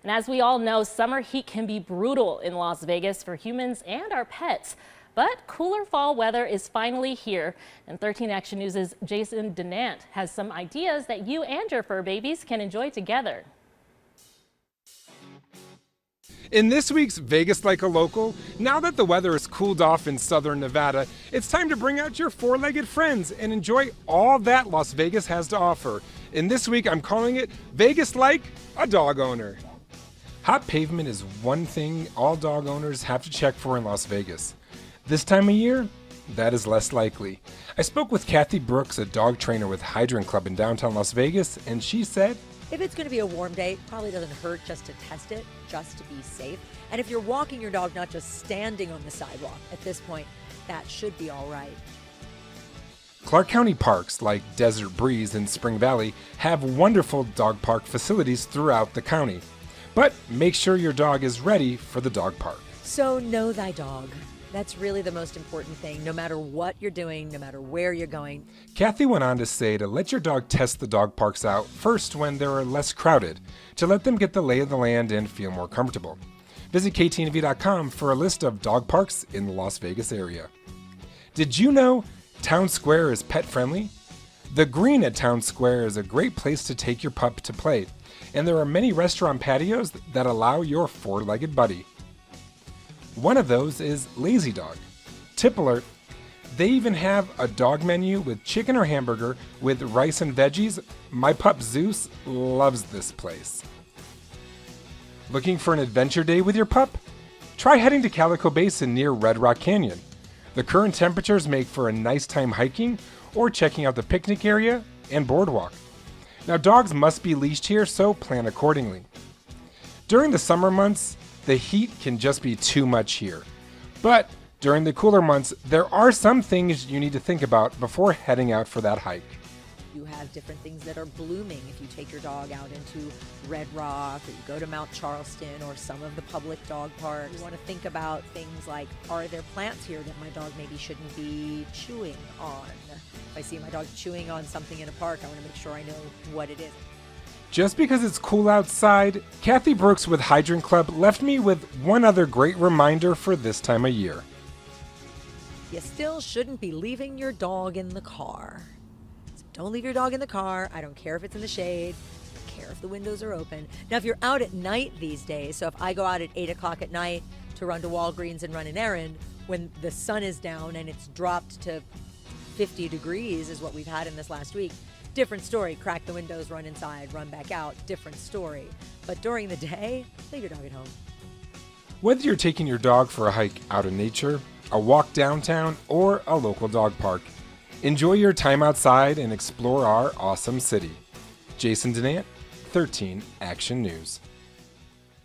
And as we all know, summer heat can be brutal in Las Vegas for humans and our pets. But cooler fall weather is finally here, and 13 Action News' Jason Denant has some ideas that you and your fur babies can enjoy together. In this week's Vegas Like a Local, now that the weather has cooled off in southern Nevada, it's time to bring out your four-legged friends and enjoy all that Las Vegas has to offer. In this week, I'm calling it Vegas Like a Dog Owner. Hot pavement is one thing all dog owners have to check for in Las Vegas. This time of year, that is less likely. I spoke with Kathy Brooks, a dog trainer with Hydrant Club in downtown Las Vegas, and she said, if it's going to be a warm day, probably doesn't hurt just to test it, just to be safe. And if you're walking your dog, not just standing on the sidewalk, at this point, that should be all right. Clark County parks like Desert Breeze and Spring Valley have wonderful dog park facilities throughout the county. But make sure your dog is ready for the dog park. So know thy dog. That's really the most important thing, no matter what you're doing, no matter where you're going. Kathy went on to say to let your dog test the dog parks out first when they're less crowded, to let them get the lay of the land and feel more comfortable. Visit ktnv.com for a list of dog parks in the Las Vegas area. Did you know Town Square is pet friendly? The green at Town Square is a great place to take your pup to play, and there are many restaurant patios that allow your four-legged buddy. One of those is Lazy Dog. Tip alert, they even have a dog menu with chicken or hamburger with rice and veggies. My pup Zeus loves this place. Looking for an adventure day with your pup? Try heading to Calico Basin near Red Rock Canyon. The current temperatures make for a nice time hiking or checking out the picnic area and boardwalk. Now, dogs must be leashed here, so plan accordingly. During the summer months, the heat can just be too much here. But during the cooler months, there are some things you need to think about before heading out for that hike. You have different things that are blooming if you take your dog out into Red Rock, or you go to Mount Charleston or some of the public dog parks. You want to think about things like, are there plants here that my dog maybe shouldn't be chewing on? If I see my dog chewing on something in a park, I want to make sure I know what it is. Just because it's cool outside, Kathy Brooks with Hydrant Club left me with one other great reminder for this time of year. You still shouldn't be leaving your dog in the car. So don't leave your dog in the car. I don't care if it's in the shade. I don't care if the windows are open. Now, if you're out at night these days, so if I go out at 8 o'clock at night to run to Walgreens and run an errand, when the sun is down and it's dropped to 50 degrees is what we've had in this last week, different story. Crack the windows, run inside, run back out. Different story. But during the day, leave your dog at home. Whether you're taking your dog for a hike out in nature, a walk downtown, or a local dog park, enjoy your time outside and explore our awesome city. Jason Denant, 13 Action News.